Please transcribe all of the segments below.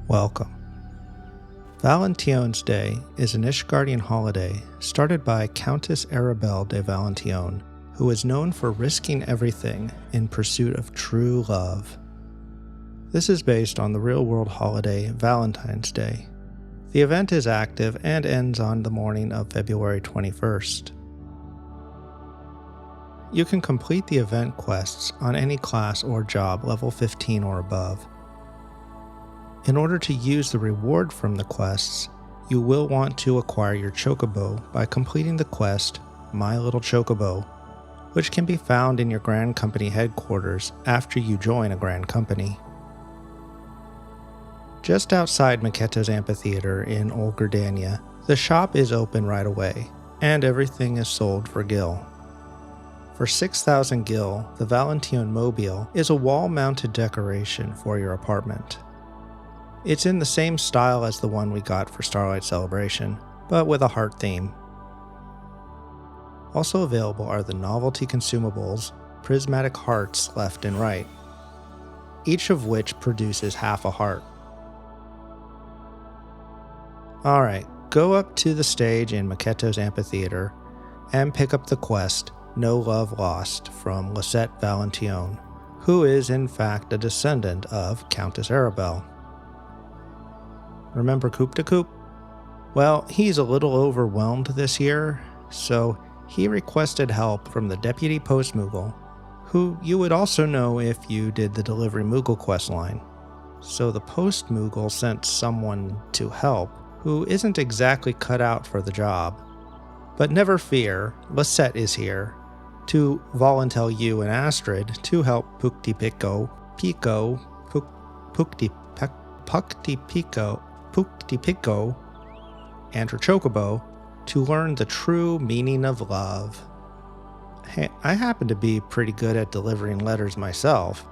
Welcome. Valentione's Day is an Ishgardian holiday started by Countess Arabelle de Valentione, who is known for risking everything in pursuit of true love. This is based on the real-world holiday Valentine's Day. The event is active and ends on the morning of February 21st. You can complete the event quests on any class or job level 15 or above. In order to use the reward from the quests, you will want to acquire your chocobo by completing the quest My Little Chocobo, which can be found in your Grand Company headquarters after you join a Grand Company. Just outside Maketo's Amphitheater in Old Gridania, the shop is open right away, and everything is sold for gil. For 6,000 gil, the Valentione Mobile is a wall-mounted decoration for your apartment. It's in the same style as the one we got for Starlight Celebration, but with a heart theme. Also available are the novelty consumables, prismatic hearts left and right, each of which produces half a heart. Alright, go up to the stage in Maketo's Amphitheater and pick up the quest No Love Lost from Lisette Valentione, who is in fact a descendant of Countess Arabelle. Remember Coop de Coop? Well, he's a little overwhelmed this year, so he requested help from the Deputy Post Moogle, who you would also know if you did the Delivery Moogle quest line. So the Post Moogle sent someone to help who isn't exactly cut out for the job. But never fear, Lisette is here to volunteer you and Astrid to help Pukti Pico and her chocobo to learn the true meaning of love. Hey, I happen to be pretty good at delivering letters myself.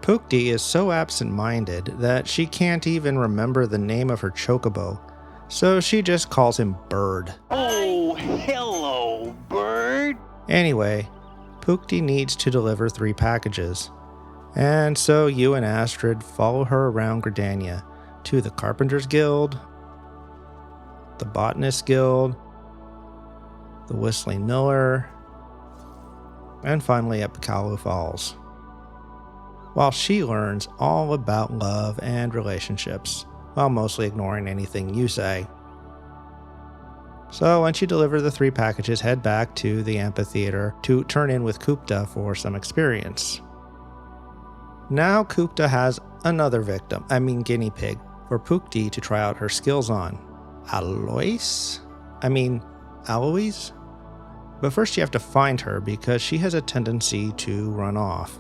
Pukti is so absent-minded that she can't even remember the name of her chocobo, so she just calls him Bird. Oh, hello, Bird. Anyway, Pukti needs to deliver 3 packages, and so you and Astrid follow her around Gridania to the Carpenters Guild, the Botanist Guild, the Whistling Miller, and finally at Pikalu Falls, while she learns all about love and relationships, while mostly ignoring anything you say. So once you deliver the 3 packages, head back to the amphitheater to turn in with Kupta for some experience. Now Kupta has another guinea pig, for Pukti to try out her skills on. Alois? But first you have to find her because she has a tendency to run off.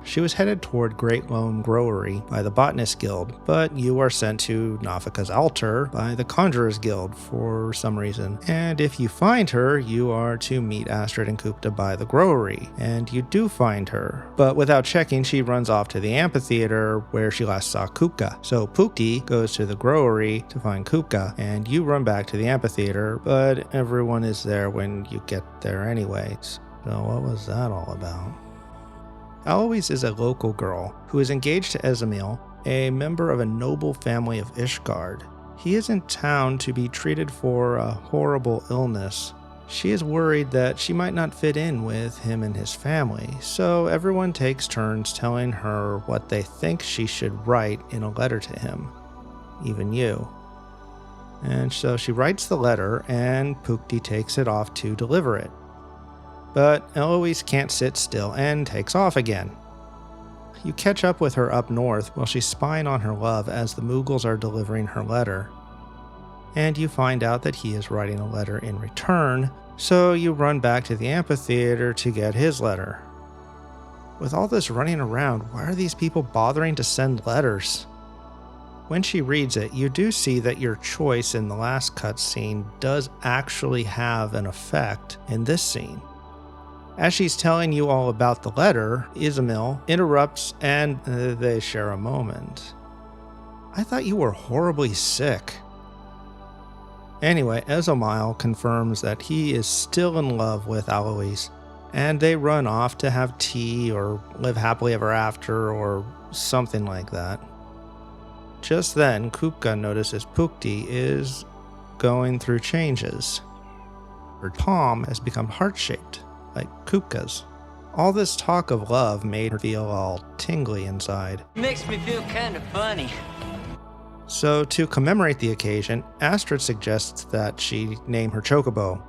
She was headed toward Great Loam Growery by the Botanist Guild, but you are sent to Nafika's Altar by the Conjurers Guild for some reason. And if you find her, you are to meet Astrid and Kupta by the Growery, and you do find her. But without checking, she runs off to the amphitheater where she last saw Kupka. So Pukti goes to the Growery to find Kupka, and you run back to the amphitheater, but everyone is there when you get there anyways. So what was that all about? Alois is a local girl who is engaged to Ezamil, a member of a noble family of Ishgard. He is in town to be treated for a horrible illness. She is worried that she might not fit in with him and his family, so everyone takes turns telling her what they think she should write in a letter to him, even you. And so she writes the letter, and Pukti takes it off to deliver it. But Eloise can't sit still and takes off again. You catch up with her up north while she's spying on her love as the Moogles are delivering her letter. And you find out that he is writing a letter in return, so you run back to the amphitheater to get his letter. With all this running around, why are these people bothering to send letters? When she reads it, you do see that your choice in the last cutscene does actually have an effect in this scene. As she's telling you all about the letter, Izamil interrupts and they share a moment. I thought you were horribly sick. Anyway, Ezomile confirms that he is still in love with Alois, and they run off to have tea or live happily ever after or something like that. Just then, Kupka notices Pukti is going through changes. Her palm has become heart-shaped, like Kupka's. All this talk of love made her feel all tingly inside. Makes me feel kind of funny. So to commemorate the occasion, Astrid suggests that she name her Chocobo.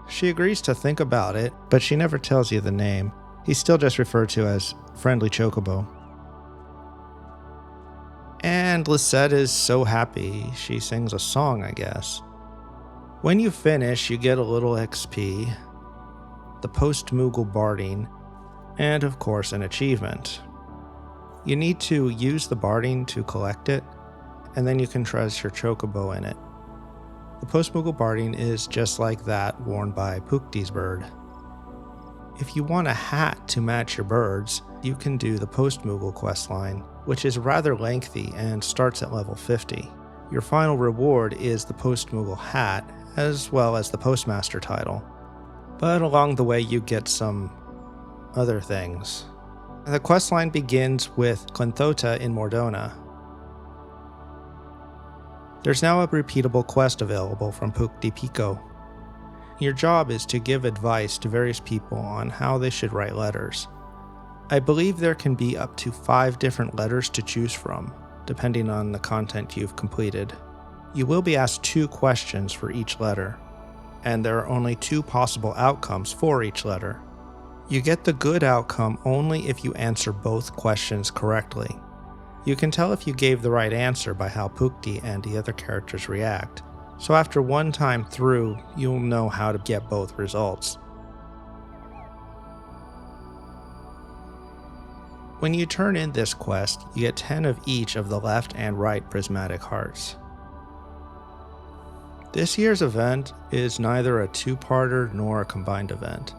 She agrees to think about it, but she never tells you the name. He's still just referred to as Friendly Chocobo. And Lisette is so happy, she sings a song, I guess. When you finish, you get a little XP, the post-Moogle barding, and of course an achievement. You need to use the barding to collect it, and then you can dress your Chocobo in it. The post-Moogle barding is just like that worn by Pukti's bird. If you want a hat to match your birds, you can do the post-Moogle questline, which is rather lengthy and starts at level 50. Your final reward is the post-Moogle hat, as well as the postmaster title. But along the way you get some other things. The questline begins with Clinthota in Mordona. There's now a repeatable quest available from Pukti Pico. Your job is to give advice to various people on how they should write letters. I believe there can be up to 5 different letters to choose from, depending on the content you've completed. You will be asked 2 questions for each letter, and there are only 2 possible outcomes for each letter. You get the good outcome only if you answer both questions correctly. You can tell if you gave the right answer by how Pukti and the other characters react, so after one time through, you'll know how to get both results. When you turn in this quest, you get 10 of each of the left and right prismatic hearts. This year's event is neither a 2-parter nor a combined event,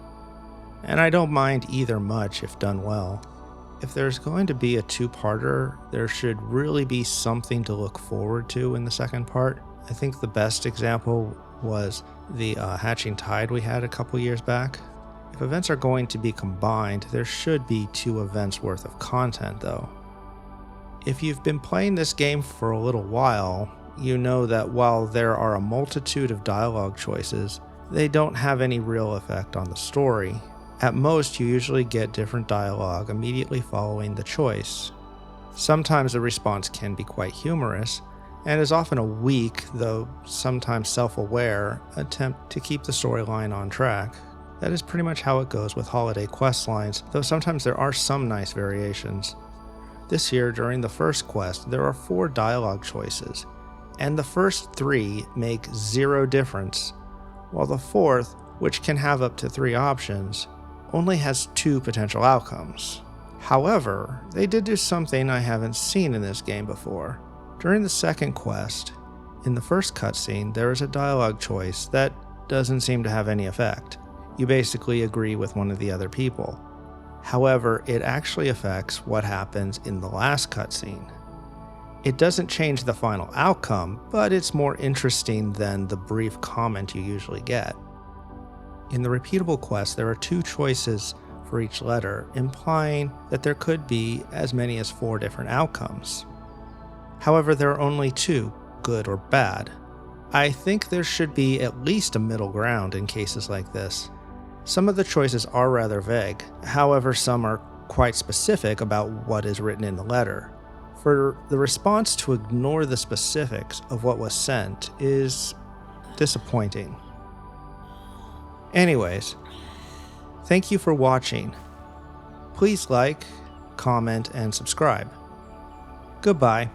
and I don't mind either much if done well. If there's going to be a 2-parter, there should really be something to look forward to in the second part. I think the best example was the Hatching Tide we had a couple years back. If events are going to be combined, there should be 2 events worth of content though. If you've been playing this game for a little while, you know that while there are a multitude of dialogue choices, they don't have any real effect on the story. At most, you usually get different dialogue immediately following the choice. Sometimes the response can be quite humorous, and is often a weak, though sometimes self-aware, attempt to keep the storyline on track. That is pretty much how it goes with holiday questlines, though sometimes there are some nice variations. This year, during the first quest, there are 4 dialogue choices, and the first 3 make 0 difference, while the 4th, which can have up to 3 options, only has 2 potential outcomes. However, they did do something I haven't seen in this game before. During the second quest, in the first cutscene, there is a dialogue choice that doesn't seem to have any effect. You basically agree with one of the other people. However, it actually affects what happens in the last cutscene. It doesn't change the final outcome, but it's more interesting than the brief comment you usually get. In the repeatable quest, there are 2 choices for each letter, implying that there could be as many as 4 different outcomes. However, there are only 2, good or bad. I think there should be at least a middle ground in cases like this. Some of the choices are rather vague, however some are quite specific about what is written in the letter. For the response to ignore the specifics of what was sent is disappointing. Anyways, thank you for watching. Please like, comment, and subscribe. Goodbye.